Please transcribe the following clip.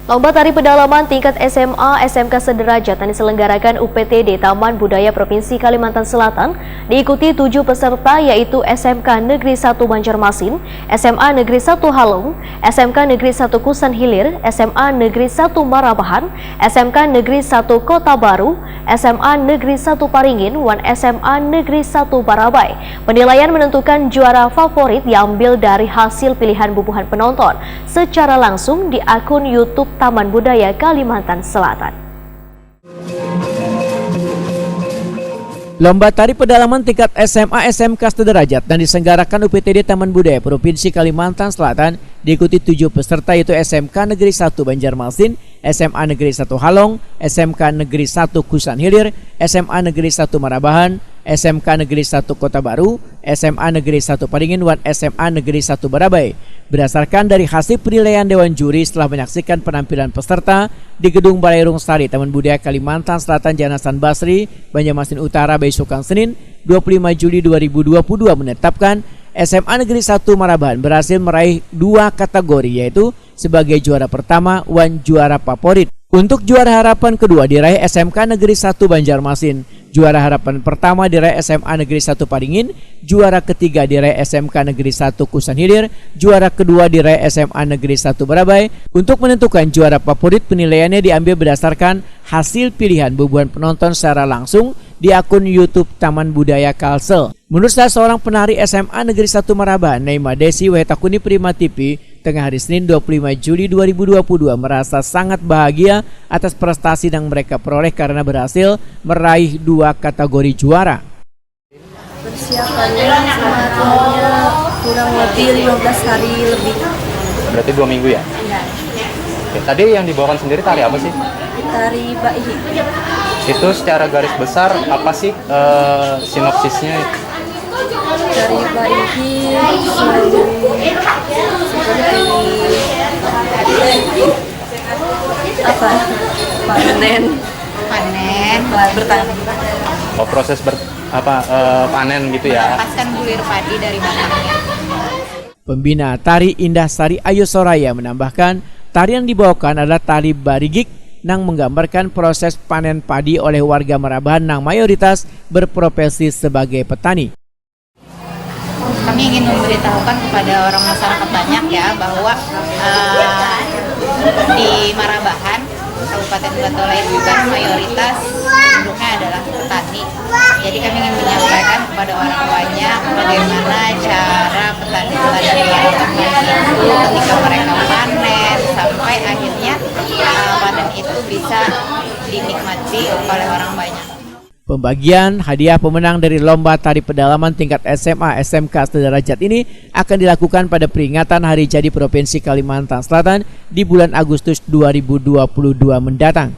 Lomba tari pedalaman tingkat SMA SMK sederajat yang diselenggarakan UPTD Taman Budaya Provinsi Kalimantan Selatan diikuti 7 peserta yaitu SMK Negeri 1 Banjarmasin, SMA Negeri 1 Halong, SMK Negeri 1 Kusan Hilir, SMA Negeri 1 Marabahan, SMK Negeri 1 Kota Baru, SMA Negeri 1 Paringin, dan SMA Negeri 1 Barabai. Penilaian menentukan juara favorit diambil dari hasil pilihan bubuhan penonton secara langsung di akun YouTube Taman Budaya Kalimantan Selatan. Lomba tari pedalaman tingkat SMA SMK sederajat dan diselenggarakan UPTD Taman Budaya Provinsi Kalimantan Selatan diikuti 7 peserta yaitu SMK Negeri 1 Banjarmasin, SMA Negeri 1 Halong, SMK Negeri 1 Kusan Hilir, SMA Negeri 1 Marabahan, SMK Negeri 1 Kota Baru, SMA Negeri 1 Paringin, dan SMA Negeri 1 Barabai. Berdasarkan dari hasil penilaian Dewan Juri setelah menyaksikan penampilan peserta di Gedung Balai Rungsari Taman Budaya Kalimantan Selatan Jalan Hasan Basri, Banjarmasin Utara, besok Senin 25 Juli 2022 menetapkan SMA Negeri 1 Marabahan berhasil meraih 2 kategori yaitu sebagai juara pertama dan juara favorit. Untuk juara harapan kedua diraih SMK Negeri 1 Banjarmasin, juara harapan pertama diraih SMA Negeri 1 Paringin, juara ketiga diraih SMK Negeri 1 Kusan Hilir, juara kedua diraih SMA Negeri 1 Barabai. Untuk menentukan juara favorit penilaiannya diambil berdasarkan hasil pilihan bubuhan penonton secara langsung di akun YouTube Taman Budaya Kalsel. Menurut salah seorang penari SMA Negeri 1 Marabahan, Naima Desi Wetakuni Prima TV, tengah hari Senin 25 Juli 2022 merasa sangat bahagia atas prestasi yang mereka peroleh karena berhasil meraih 2 kategori juara. Persiapannya sebenarnya kurang lebih 15 hari lebih. Berarti 2 minggu ya? Iya. Oke, tadi yang dibawakan sendiri tari apa sih? Tari Baihi. Itu secara garis besar apa sih sinopsisnya? Tari Baihi seperti apa? Panen, bertani. Oh, proses panen gitu ya? Lepaskan bulir padi dari batangnya. Pembina Tari Indah Sari Ayu Soraya menambahkan, tari yang dibawakan adalah tari barigik yang menggambarkan proses panen padi oleh warga Marabahan yang mayoritas berprofesi sebagai petani. Kami ingin memberitahukan kepada orang masyarakat banyak ya bahwa di Marabahan, Kabupaten Batolai itu kan mayoritas penduduknya adalah petani. Jadi kami ingin menyampaikan kepada orang banyak bagaimana cara petani-petani melakukan itu ketika mereka panen sampai akhirnya panen itu bisa dinikmati oleh orang banyak. Pembagian hadiah pemenang dari lomba tari pedalaman tingkat SMA SMK sederajat ini akan dilakukan pada peringatan Hari Jadi Provinsi Kalimantan Selatan di bulan Agustus 2022 mendatang.